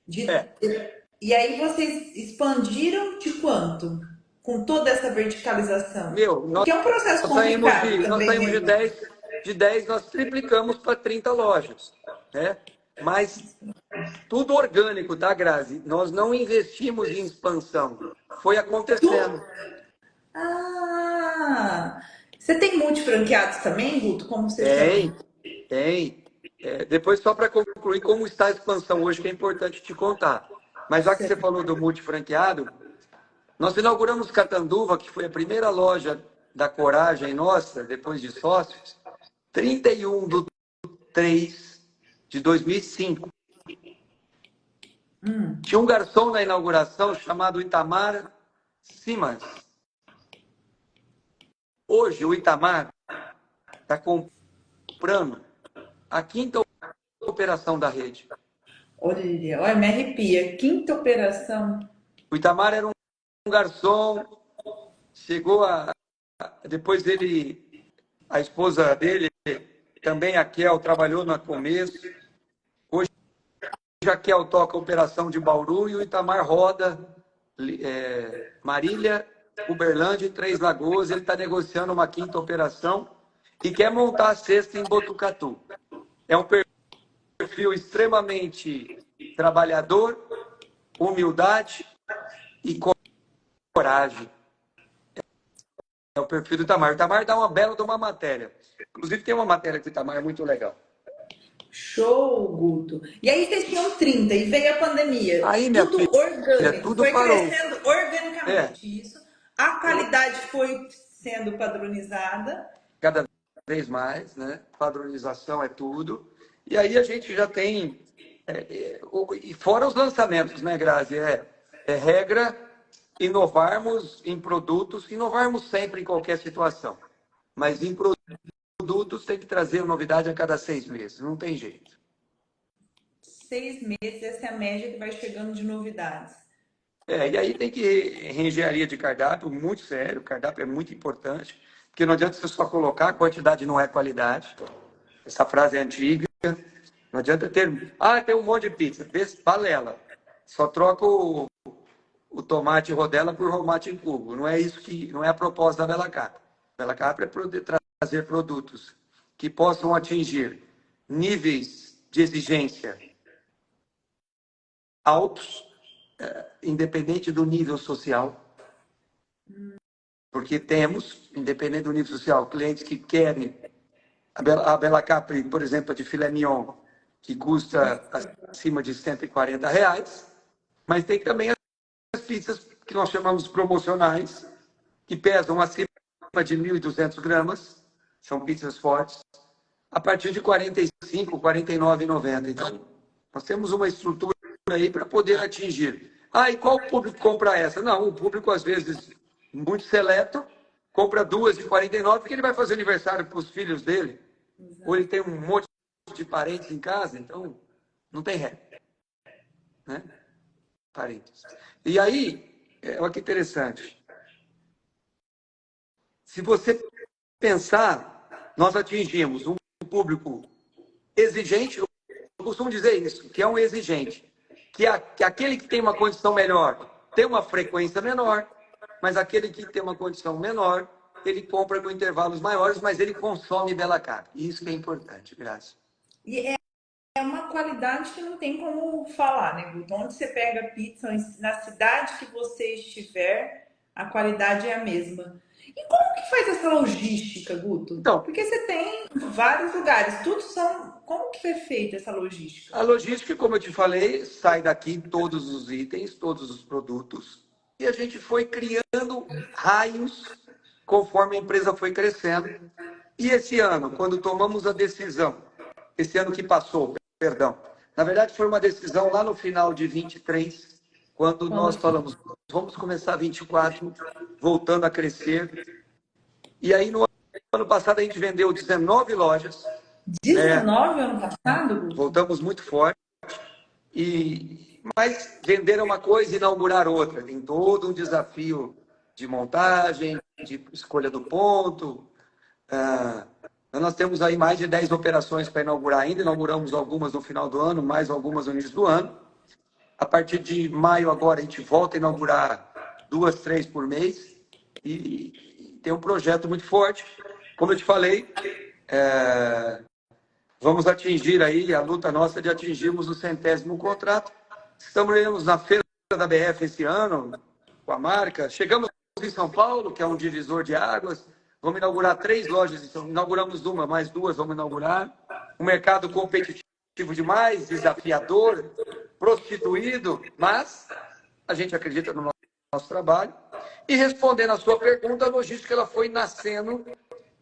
De- É, e aí vocês expandiram de quanto? Com toda essa verticalização? meu, Porque é um processo complicado nós também, saímos né, Guto? de 10 nós triplicamos para 30 lojas, né? Mas tudo orgânico, tá, Grazi? Nós não investimos em expansão. Foi Tu? acontecendo. Ah! Você tem multifranqueados também, Guto? Como vocês são? Tem, tem. É, depois, só para concluir como está a expansão hoje, que é importante te contar. Mas já que você falou do multifranqueado, nós inauguramos Catanduva, que foi a primeira loja da Coragem nossa, depois de sócios, 31/3/2005. Tinha um garçom na inauguração chamado Itamar Simas. Hoje, o Itamar está comprando a quinta operação da rede. Olha, olha, me arrepia. Quinta operação. O Itamar era um garçom, chegou a. Depois dele, a esposa dele, também a Kel, trabalhou no começo. Hoje a Kel toca a operação de Bauru e o Itamar roda Marília, Uberlândia e Três Lagoas. Ele está negociando uma quinta operação e quer montar a sexta em Botucatu. É um perfil extremamente trabalhador, humildade e coragem. É o perfil do Itamar. O Itamar dá uma bela de uma matéria. Inclusive, tem uma matéria do Itamar muito legal. Show, Guto. E aí vocês tinham 30 e veio a pandemia. Aí, minha Tudo filha, orgânico, tudo foi parou. crescendo É, organicamente. Isso. A qualidade foi sendo padronizada. cada vez mais, né? Padronização é tudo. E aí a gente já tem. E fora os lançamentos, né, Grazi? É regra inovarmos em produtos, inovarmos sempre em qualquer situação. Mas em produtos tem que trazer novidade a cada 6 meses, não tem jeito. 6 meses, essa é a média que vai chegando de novidades. E aí tem que reengenharia de cardápio, muito sério, o cardápio é muito importante, porque não adianta você só colocar, quantidade não é qualidade. Essa frase é antiga. Não adianta ter. Ah, tem um monte de pizza. Balela. Só troca o tomate rodela por tomate em cubo. Não é isso que. Não é a proposta da Bela Capra. A Bela Capra é poder trazer produtos que possam atingir níveis de exigência altos, independente do nível social. Porque temos, independente do nível social, clientes que querem a Bela Capri, por exemplo, de filé mignon, que custa acima de R$ 140, mas tem também as pizzas que nós chamamos promocionais, que pesam acima de 1.200 gramas, são pizzas fortes, a partir de R$ 45, R$ 49,90. Então, nós temos uma estrutura aí para poder atingir. Ah, e qual público compra essa? Não, o público, às vezes, muito seleto, compra duas de 49, porque ele vai fazer aniversário para os filhos dele, ou ele tem um monte de parentes em casa, então não tem ré, né? Parentes. E aí, olha que interessante. Se você pensar, nós atingimos um público exigente, eu costumo dizer isso, que é um exigente, que aquele que tem uma condição melhor tem uma frequência menor, mas aquele que tem uma condição menor, ele compra com intervalos maiores, mas ele consome Bela Cap. Isso que é importante, Graça. E é uma qualidade que não tem como falar, né, Guto? Onde você pega pizza, na cidade que você estiver, a qualidade é a mesma. E como que faz essa logística, Guto? Então, Porque você tem vários lugares, tudo são. Como que é feita essa logística? a logística, como eu te falei, sai daqui todos os itens, todos os produtos, e a gente foi criando raios conforme a empresa foi crescendo. E esse ano, quando tomamos a decisão, esse ano que passou, perdão, na verdade foi uma decisão lá no final de 23, quando nós falamos, vamos começar 24, voltando a crescer. E aí no ano passado a gente vendeu 19 lojas, 19 ano passado, Guto? voltamos muito forte. Mas vender é uma coisa e inaugurar outra. Tem todo um desafio de montagem, de escolha do ponto. Nós temos aí mais de 10 operações para inaugurar ainda. Inauguramos algumas no final do ano, mais algumas no início do ano. A partir de maio agora a gente volta a inaugurar 2, 3 por mês e tem um projeto muito forte. Como eu te falei, vamos atingir aí, a luta nossa de atingirmos o 100º contrato. Estamos na feira da BF esse ano, com a marca. Chegamos em São Paulo, que é um divisor de águas. Vamos inaugurar 3 lojas. Inauguramos uma, mais 2 vamos inaugurar. Um mercado competitivo demais, desafiador, prostituído, mas a gente acredita no nosso trabalho. E respondendo à sua pergunta, a logística ela foi nascendo,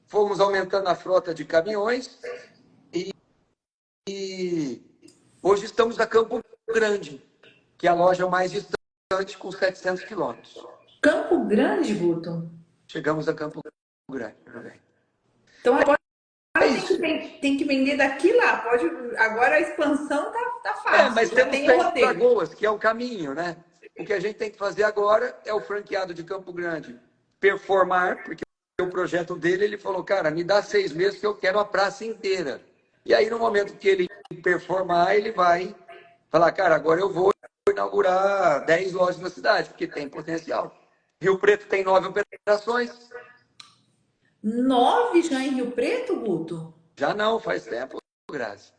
fomos aumentando a frota de caminhões e hoje estamos na Campo Grande, que é a loja mais distante, com 700 quilômetros. Campo Grande, Guto? Chegamos a Campo Grande. Então agora tem que vender daqui lá. Pode, agora a expansão tá fácil. Mas já temos tem Três o roteiro. Lagoas, que é o caminho, né? O que a gente tem que fazer agora é o franqueado de Campo Grande performar, porque o projeto dele, ele falou, cara, me dá 6 meses que eu quero a praça inteira. E aí, no momento que ele performar, ele vai falar, cara, agora eu vou inaugurar 10 lojas na cidade, porque tem potencial. Rio Preto tem 9 operações. 9 já em Rio Preto, Guto? Já não, faz tempo, Grazi.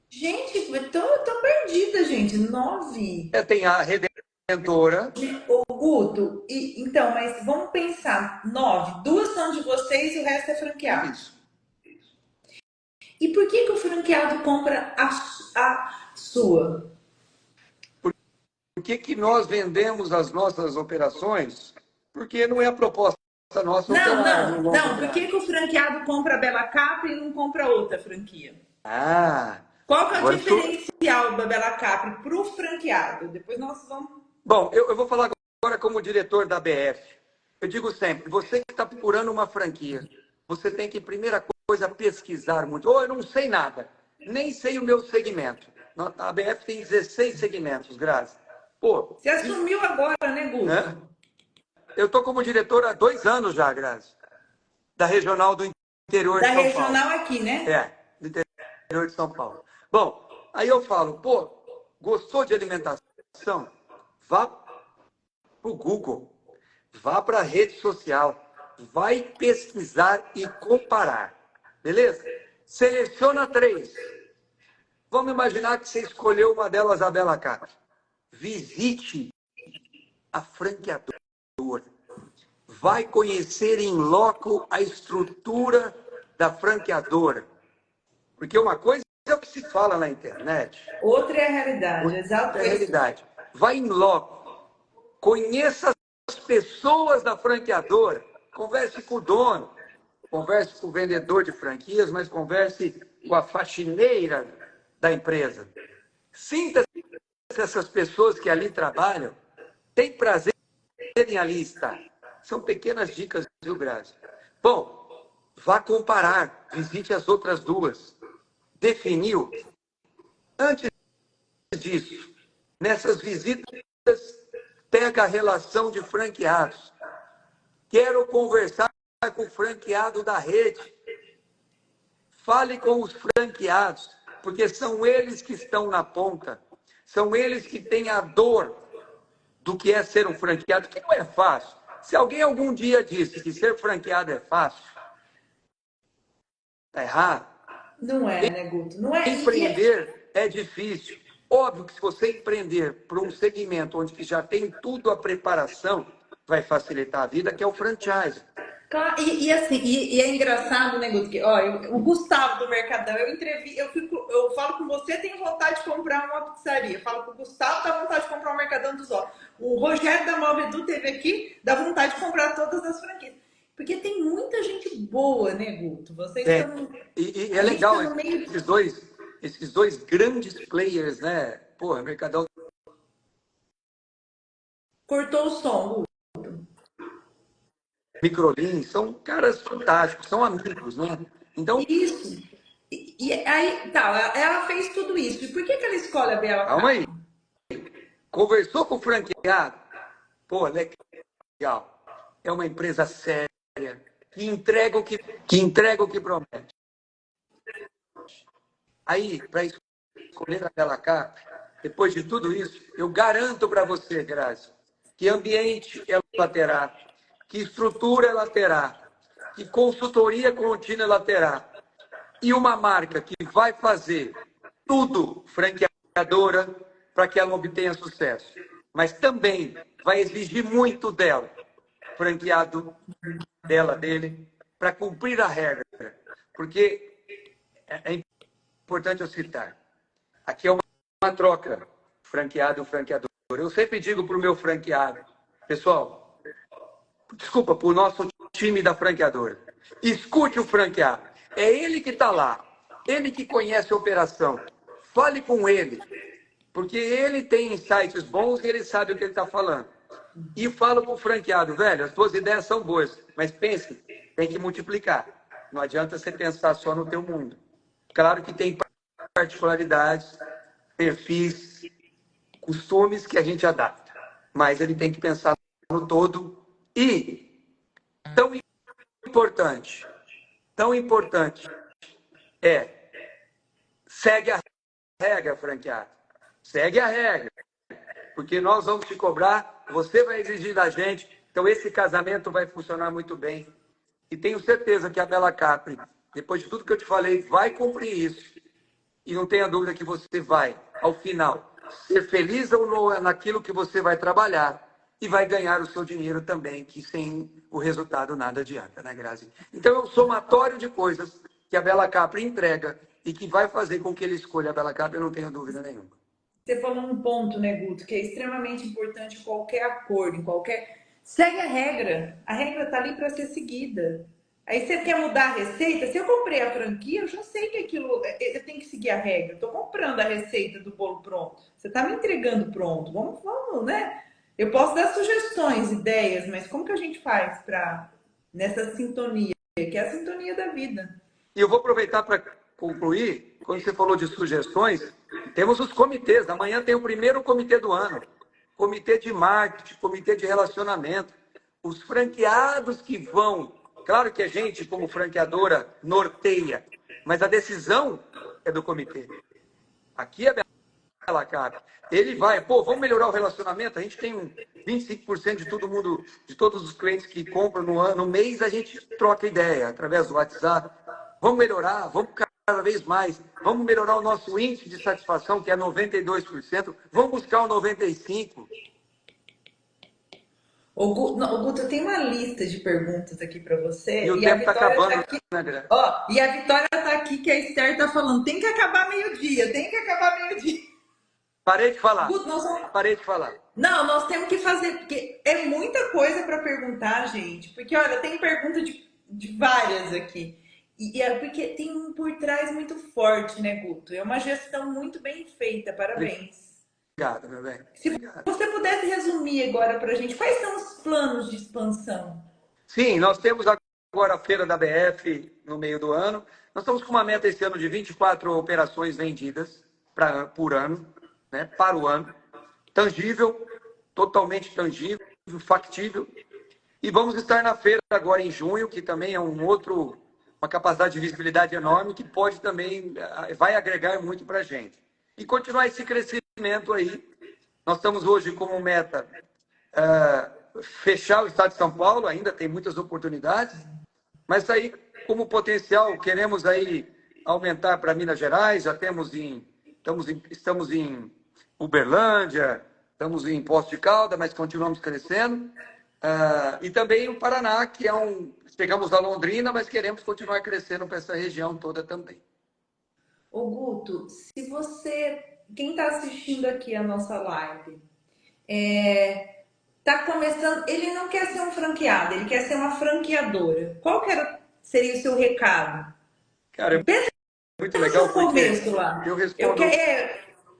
Gente, eu tô perdida, gente. 9. Tem a Redentora. Ô, Guto, então, mas vamos pensar. 9. 2 são de vocês e o resto é franqueado. Isso. E por que o franqueado compra a sua? Por que nós vendemos as nossas operações? Porque não é a proposta nossa operar no longo Não. Por prazo. que o franqueado compra a Bela Capri e não compra outra franquia? Qual que é o agora diferencial da Bela Capri para o franqueado? Depois nós vamos... Bom, eu vou falar agora como diretor da BF. Eu digo sempre, você que está procurando uma franquia, você tem que, primeira coisa, pesquisar muito. Eu não sei nada, nem sei o meu segmento. A BF tem 16 segmentos, Grazi. Pô, você assumiu agora, né, Guto? Eu estou como diretor há 2 anos já, Grazi, da regional do interior de São Paulo. Da regional aqui, né? Do interior de São Paulo. Bom, aí eu falo, gostou de alimentação? Vá para o Google, vá para a rede social, vai pesquisar e comparar, beleza? Seleciona 3. Vamos imaginar que você escolheu uma delas, a Bela Capri. Visite a franqueadora. Vai conhecer em loco a estrutura da franqueadora. Porque uma coisa é o que se fala na internet. Outra é a realidade. Exato. É a realidade. Vai em loco. Conheça as pessoas da franqueadora. Converse com o dono. Converse com o vendedor de franquias, mas converse com a faxineira da empresa. Sinta-se essas pessoas que ali trabalham. Tem prazer em ali estar. São pequenas dicas, viu, Grazi? Bom, vá comparar. Visite as outras 2. Definiu? Antes disso, nessas visitas, pega a relação de franqueados. Quero conversar com o franqueado da rede. Fale com os franqueados, porque são eles que estão na ponta. São eles que têm a dor do que é ser um franqueado, que não é fácil. Se alguém algum dia disse que ser franqueado é fácil, está errado. Não é, né, Guto? Não é. Empreender é difícil. Óbvio que se você empreender para um segmento onde que já tem tudo a preparação, vai facilitar a vida, que é o franchise. Claro, e é engraçado, né, Guto? Que, o Gustavo do Mercadão, eu falo com você, tenho vontade de comprar uma pizzaria. Eu falo com o Gustavo, dá vontade de comprar um Mercadão dos Ovos. O Rogério da Móvel Edu teve aqui, dá vontade de comprar todas as franquias. Porque tem muita gente boa, né, Guto? Vocês estão... E é legal, tá meio... esses dois grandes players, né? Mercadão... Cortou o som, Guto. Microlin, são caras fantásticos, são amigos, né? Então... Isso. E aí, ela fez tudo isso. E por que ela escolhe a Bela? Calma aí. Conversou com o franqueado. Legal. É uma empresa séria, que entrega o que promete. Aí, para escolher a Bela Capri, depois de tudo isso, eu garanto para você, Grazi, que ambiente ela terá, que estrutura ela terá, que consultoria contínua ela terá, e uma marca que vai fazer tudo franqueadora para que ela obtenha sucesso. Mas também vai exigir muito dela, franqueado dele, para cumprir a regra. Porque é importante eu citar, aqui é uma troca, franqueado-franqueador. Eu sempre digo para o meu franqueado, pessoal, desculpa, para o nosso time da franqueadora, escute o franqueado. É ele que está lá, ele que conhece a operação. Fale com ele, porque ele tem insights bons e ele sabe o que ele está falando. E falo com o franqueado, velho, as suas ideias são boas, mas pense, tem que multiplicar. Não adianta você pensar só no teu mundo. Claro que tem particularidades, perfis, costumes que a gente adapta, mas ele tem que pensar no todo e tão importante é segue a regra, franqueado. Segue a regra, porque nós vamos te cobrar, você vai exigir da gente, então esse casamento vai funcionar muito bem. E tenho certeza que a Bela Capri, depois de tudo que eu te falei, vai cumprir isso. E não tenha dúvida que você vai, ao final, ser feliz ou não naquilo que você vai trabalhar e vai ganhar o seu dinheiro também, que sem o resultado nada adianta, né, Grazi? Então, é um somatório de coisas que a Bela Capri entrega e que vai fazer com que ele escolha a Bela Capri, eu não tenho dúvida nenhuma. Você falou um ponto, né, Guto, que é extremamente importante em qualquer acordo, em qualquer. Segue a regra. A regra tá ali para ser seguida. Aí você quer mudar a receita? Se eu comprei a franquia, eu já sei que aquilo. Eu tenho que seguir a regra. Eu tô comprando a receita do bolo pronto. Você tá me entregando pronto. Vamos, né? Eu posso dar sugestões, ideias, mas como que a gente faz para nessa sintonia, que é a sintonia da vida? E eu vou aproveitar para concluir, quando você falou de sugestões, temos os comitês. Amanhã tem o primeiro comitê do ano. Comitê de marketing, comitê de relacionamento. Os franqueados que vão. Claro que a gente, como franqueadora, norteia, mas a decisão é do comitê. Aqui é Bela Capri. Ele vai, vamos melhorar o relacionamento. A gente tem 25% de todo mundo, de todos os clientes que compram no mês, a gente troca ideia através do WhatsApp. Vamos melhorar, vamos cada vez mais. Vamos melhorar o nosso índice de satisfação, que é 92%. Vamos buscar o 95%. Guto, eu tenho uma lista de perguntas aqui para você. E o tempo está acabando, tá aqui, né, André? ó, e a Vitória tá aqui, que a Esther tá falando, tem que acabar meio-dia, tem que acabar meio-dia. Parei de falar. Guto, Parei de falar. Não, nós temos que fazer, porque é muita coisa para perguntar, gente. Porque, olha, tem pergunta de várias aqui. E é porque tem um por trás muito forte, né, Guto? É uma gestão muito bem feita, parabéns. Obrigado, meu bem. Se Obrigado. você pudesse resumir agora para a gente, quais são os planos de expansão? Sim, nós temos agora a feira da BF no meio do ano. Nós estamos com uma meta esse ano de 24 operações vendidas por ano, né, para o ano. Tangível, totalmente tangível, factível. E vamos estar na feira agora em junho, que também é uma capacidade de visibilidade enorme, que pode também, vai agregar muito para a gente. E continuar esse crescimento aí. Nós estamos hoje como meta fechar o estado de São Paulo, ainda tem muitas oportunidades, mas aí, como potencial, queremos aí aumentar para Minas Gerais, já estamos em Uberlândia, estamos em Poços de Caldas, mas continuamos crescendo. E também o Paraná, que pegamos da Londrina, mas queremos continuar crescendo para essa região toda também. Ô Guto, se você, quem está assistindo aqui a nossa live, tá começando, ele não quer ser um franqueado, ele quer ser uma franqueadora. Seria o seu recado? Cara, é muito legal No porque começo lá. eu respondo...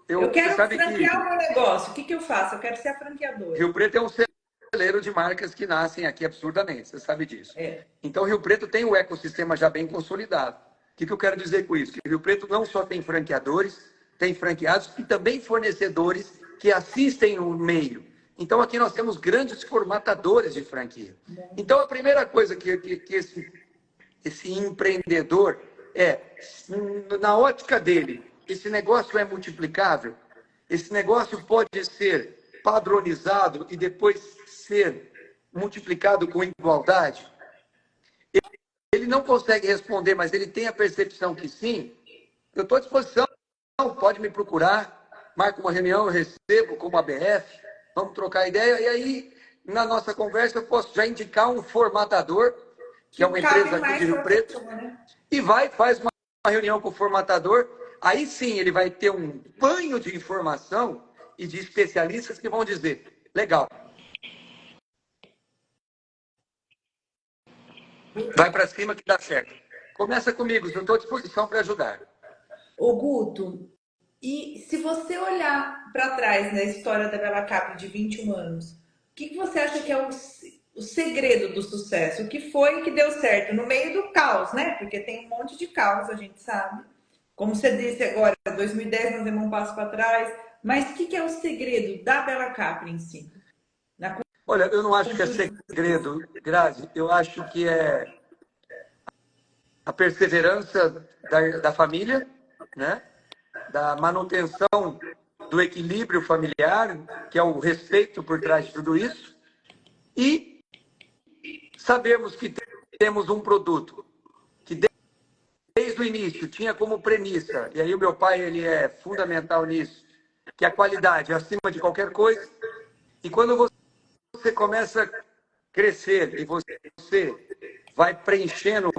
Eu quero franquear o que meu negócio. O que eu faço? Eu quero ser a franqueadora. Rio Preto é um celeiro de marcas que nascem aqui absurdamente, você sabe disso. É. Então, Rio Preto tem o ecossistema já bem consolidado. O que eu quero dizer com isso? Que Rio Preto não só tem franqueadores, tem franqueados e também fornecedores que assistem no meio. Então, aqui nós temos grandes formatadores de franquia. Então, a primeira coisa que esse empreendedor na ótica dele, esse negócio é multiplicável? Esse negócio pode ser padronizado e depois ser multiplicado com igualdade? Ele não consegue responder, mas ele tem a percepção que sim. Eu estou à disposição, pode me procurar, marca uma reunião, eu recebo como ABF, vamos trocar ideia, e aí, na nossa conversa, eu posso já indicar um formatador, que é uma empresa aqui de Rio Preto, né? E faz uma reunião com o formatador, aí sim ele vai ter um banho de informação e de especialistas que vão dizer, legal, vai para cima que dá certo. Começa comigo, eu estou à disposição para ajudar. Ô Guto, e se você olhar para trás na história da Bela Capri de 21 anos, o que você acha que é o segredo do sucesso? O que foi que deu certo? No meio do caos, né? Porque tem um monte de caos, a gente sabe. Como você disse agora, 2010 nós demos um passo para trás. Mas o que é o segredo da Bela Capri em si? Olha, eu não acho que é segredo, Grazi. Eu acho que é a perseverança da família, né? Da manutenção do equilíbrio familiar, que é o respeito por trás de tudo isso, e sabemos que temos um produto que desde o início tinha como premissa, e aí o meu pai ele é fundamental nisso, que a qualidade é acima de qualquer coisa, e quando você começa a crescer e você vai preenchendo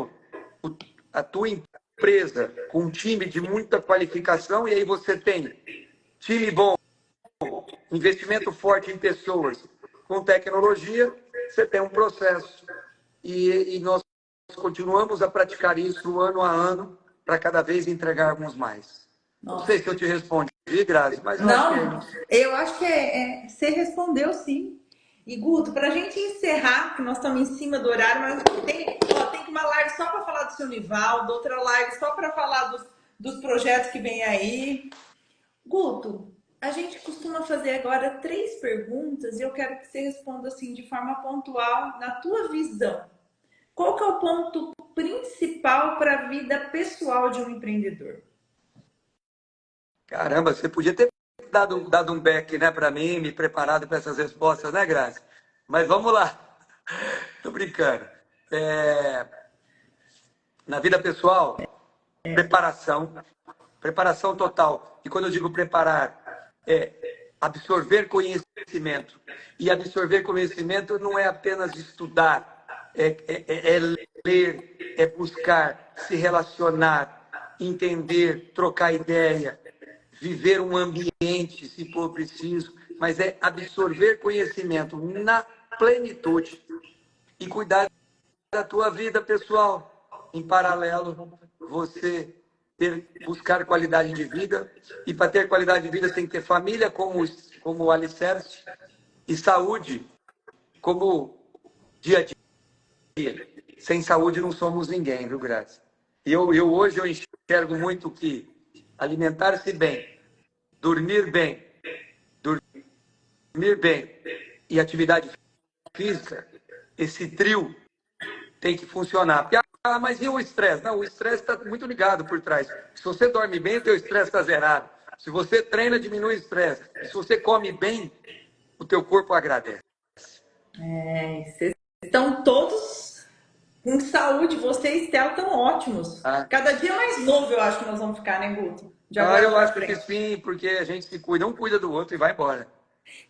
a tua empresa com um time de muita qualificação, e aí você tem time bom, investimento forte em pessoas, com tecnologia, você tem um processo. E nós continuamos a praticar isso ano a ano, para cada vez entregarmos mais. Nossa. Não sei se eu te respondi, Grazi, mas eu acho que é isso. Eu acho que você respondeu sim. E Guto, para a gente encerrar, que nós estamos em cima do horário, mas tem uma live só para falar do seu Nivaldo, outra live só para falar dos projetos que vem aí. Guto, a gente costuma fazer agora 3 perguntas e eu quero que você responda assim de forma pontual, na tua visão. Qual que é o ponto principal para a vida pessoal de um empreendedor? Caramba, você podia ter dado um back, né, para mim, me preparado para essas respostas, né, Grazi? Mas vamos lá. Tô brincando. Na vida pessoal, preparação total. E quando eu digo preparar, absorver conhecimento. E absorver conhecimento não é apenas estudar, é ler, é buscar, se relacionar, entender, trocar ideia, viver um ambiente, se for preciso, mas é absorver conhecimento na plenitude e cuidar da tua vida pessoal. Em paralelo, você buscar qualidade de vida, e para ter qualidade de vida você tem que ter família como alicerce e saúde como dia a dia. Sem saúde não somos ninguém, viu, Grazi? E hoje eu enxergo muito que alimentar-se bem, dormir bem e atividade física, esse trio tem que funcionar. Porque, mas e o estresse? Não, o estresse está muito ligado por trás. Se você dorme bem, o teu estresse está zerado. Se você treina, diminui o estresse. Se você come bem, o teu corpo agradece. Vocês estão todos com saúde, você e Estela estão ótimos. Cada dia mais novo eu acho que nós vamos ficar, né, Guto? Eu acho que sim, porque a gente se cuida, um cuida do outro e vai embora.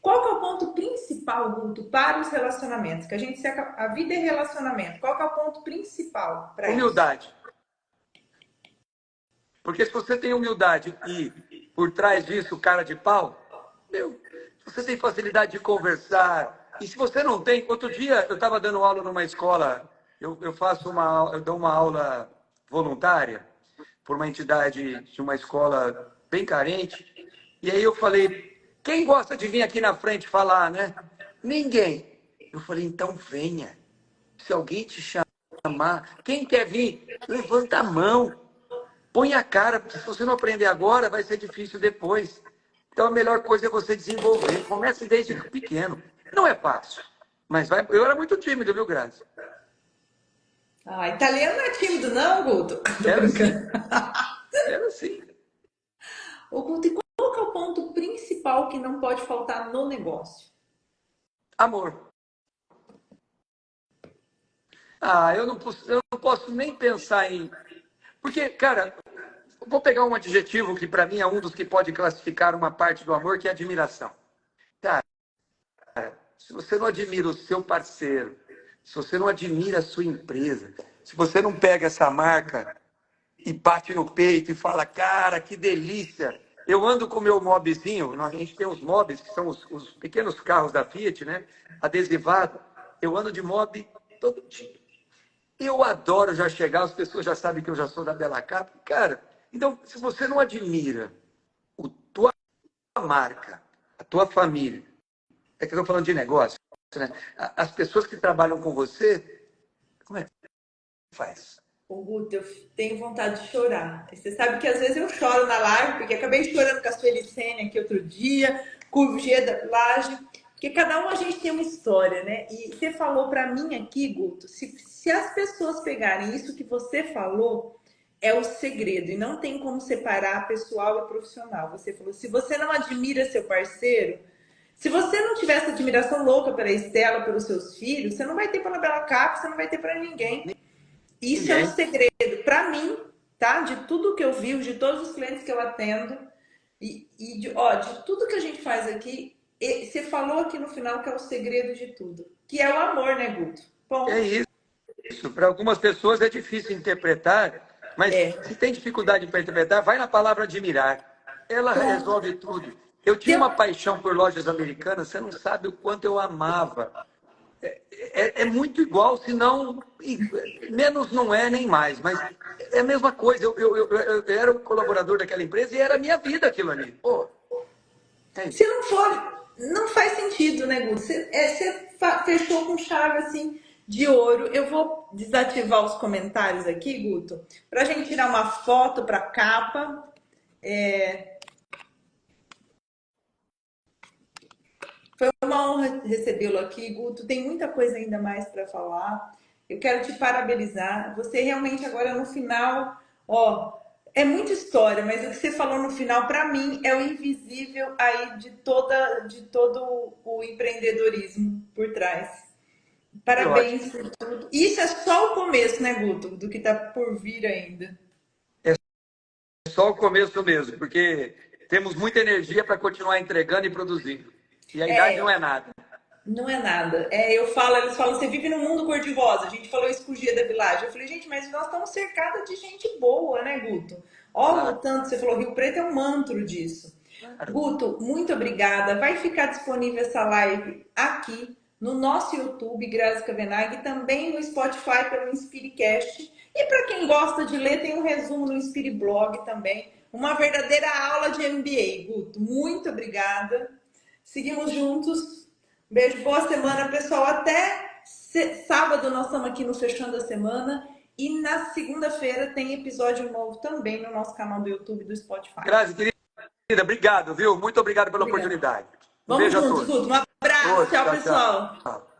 Qual que é o ponto principal, Guto, para os relacionamentos? Que a vida é relacionamento. Qual que é o ponto principal para isso? Humildade. Porque se você tem humildade e por trás disso cara de pau, você tem facilidade de conversar. E se você não tem, outro dia eu estava dando aula numa escola, eu dou uma aula voluntária por uma entidade de uma escola bem carente. E aí eu falei, quem gosta de vir aqui na frente falar, né? Ninguém. Eu falei, então venha. Se alguém te chamar, quem quer vir, levanta a mão. Põe a cara, porque se você não aprender agora, vai ser difícil depois. Então a melhor coisa é você desenvolver. Comece desde pequeno. Não é fácil, mas vai. Eu era muito tímido, viu, Grazi? Italiano não é tímido, não, Guto? Era sim. Era sim. Ô, Guto, e qual que é o ponto principal que não pode faltar no negócio? Amor. Ah, eu não posso nem pensar em. Porque, cara, vou pegar um adjetivo que para mim é um dos que pode classificar uma parte do amor, que é admiração. Cara, se você não admira o seu parceiro, se você não admira a sua empresa, se você não pega essa marca e bate no peito e fala, cara, que delícia. Eu ando com o meu mobzinho, a gente tem os mobs, que são os pequenos carros da Fiat, né? Adesivado. Eu ando de mob todo dia. Eu adoro já chegar, as pessoas já sabem que eu já sou da Bela Cap. Cara, então, se você não admira a tua marca, a tua família, é que eu estou falando de negócio, né? As pessoas que trabalham com você, como é que faz? Ô, Guto, eu tenho vontade de chorar. Você sabe que às vezes eu choro na live, porque acabei chorando com a Suelicene aqui outro dia, com o G da Laje, porque cada um a gente tem uma história, né? E você falou para mim aqui, Guto, se as pessoas pegarem isso que você falou, é o segredo, e não tem como separar pessoal e profissional. Você falou, se você não admira seu parceiro, se você não tiver essa admiração louca pela Estela, pelos seus filhos, você não vai ter para a Bela Cap, você não vai ter para ninguém. Isso é o segredo para mim, tá? De tudo que eu vivo, de todos os clientes que eu atendo de tudo que a gente faz aqui. Você falou aqui no final que é o segredo de tudo, que é o amor, né, Guto? É Ponto. isso. Para algumas pessoas é difícil interpretar, mas se tem dificuldade para interpretar, vai na palavra admirar. Ela Pronto. resolve tudo. Eu tinha Deu... uma paixão por lojas americanas, você não sabe o quanto eu amava. É muito igual, se não. Menos não é, nem mais, mas é a mesma coisa. Eu era o colaborador daquela empresa e era a minha vida aquilo ali. Pô, é isso. Se não for, não faz sentido, né, Guto? Você fechou com chave assim de ouro. Eu vou desativar os comentários aqui, Guto, para a gente tirar uma foto para capa. Foi uma honra recebê-lo aqui, Guto. Tem muita coisa ainda mais para falar. Eu quero te parabenizar. Você realmente agora no final, ó, é muita história, mas o que você falou no final para mim é o invisível aí de todo o empreendedorismo por trás. Que ótimo. Parabéns por tudo. Isso é só o começo, né, Guto, do que está por vir ainda. É só o começo mesmo, porque temos muita energia para continuar entregando e produzindo. E a idade não É, é nada. não é nada. Eles falam, você vive num mundo cor-de-rosa. A gente falou isso com o Gia da Village. Eu falei, gente, mas nós estamos cercados de gente boa, né, Guto? Ó, o Claro, tanto, você falou, Rio Preto é um mantro disso. claro. Guto, muito obrigada. Vai ficar disponível essa live aqui no nosso YouTube, Grazi Cavenaghi, e também no Spotify pelo Inspiricast. E para quem gosta de ler, tem um resumo no Inspire Blog também. Uma verdadeira aula de MBA, Guto. Muito obrigada. Seguimos juntos. Beijo, boa semana, pessoal. Até sábado nós estamos aqui no Fechando a Semana. E na segunda-feira tem episódio novo também no nosso canal do YouTube e do Spotify. Grazi, querida, obrigado, viu? Muito obrigado pela Obrigada. oportunidade. Um Vamos beijo a juntos, todos. Guto. Um abraço. Outro, Tchau, tchau, pessoal. tchau.